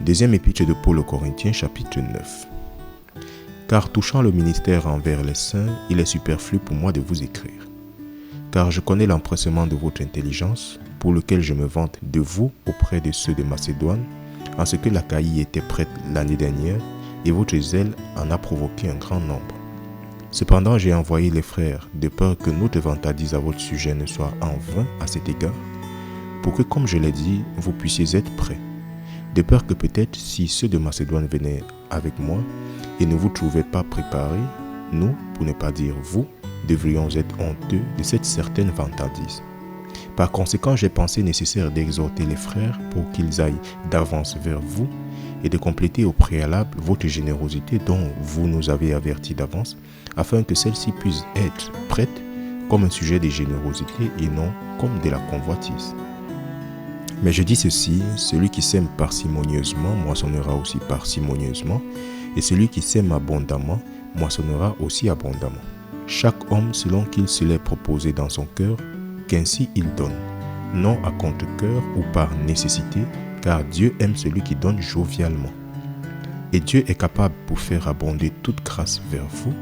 Deuxième épître de Paul aux Corinthiens, chapitre 9. Car touchant le ministère envers les saints, il est superflu pour moi de vous écrire. Car je connais l'empressement de votre intelligence, pour lequel je me vante de vous auprès de ceux de Macédoine, en ce que l'Achaïe était prête l'année dernière, et votre zèle en a provoqué un grand nombre. Cependant, j'ai envoyé les frères, de peur que notre vantardise à votre sujet ne soit en vain à cet égard, pour que, comme je l'ai dit, vous puissiez être prêts. De peur que peut-être, si ceux de Macédoine venaient avec moi et ne vous trouvaient pas préparés, nous, pour ne pas dire vous, devrions être honteux de cette certaine vantardise. Par conséquent, j'ai pensé nécessaire d'exhorter les frères pour qu'ils aillent d'avance vers vous et de compléter au préalable votre générosité dont vous nous avez avertis d'avance, afin que celle-ci puisse être prête comme un sujet de générosité et non comme de la convoitise. Mais je dis ceci, celui qui sème parcimonieusement moissonnera aussi parcimonieusement, et celui qui sème abondamment moissonnera aussi abondamment. Chaque homme selon qu'il se l'est proposé dans son cœur, qu'ainsi il donne, non à contre-cœur ou par nécessité, car Dieu aime celui qui donne jovialement. Et Dieu est capable pour faire abonder toute grâce vers vous,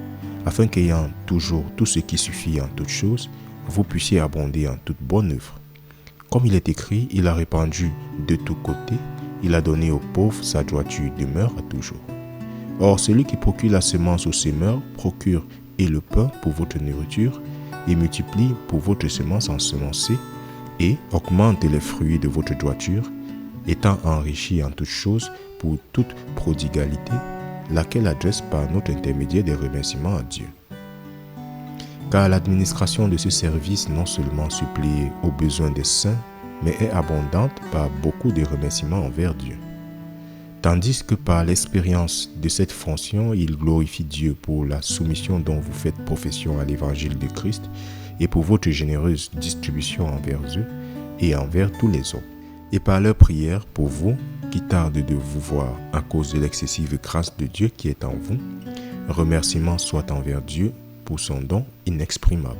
afin qu'ayant toujours tout ce qui suffit en toutes choses, vous puissiez abonder en toute bonne œuvre. Comme il est écrit, il a répandu de tous côtés, il a donné aux pauvres, sa droiture demeure à toujours. Or, celui qui procure la semence au semeur, procure et le pain pour votre nourriture, et multiplie pour votre semence ensemencée, et augmente les fruits de votre droiture, étant enrichi en toutes choses pour toute prodigalité, laquelle adresse par notre intermédiaire des remerciements à Dieu. Car l'administration de ce service non seulement supplie aux besoins des saints, mais est abondante par beaucoup de remerciements envers Dieu. Tandis que par l'expérience de cette fonction, il glorifie Dieu pour la soumission dont vous faites profession à l'évangile de Christ et pour votre généreuse distribution envers eux et envers tous les autres. Et par leur prière pour vous, qui tardent de vous voir à cause de l'excessive grâce de Dieu qui est en vous, remerciements soient envers Dieu pour son don inexprimable.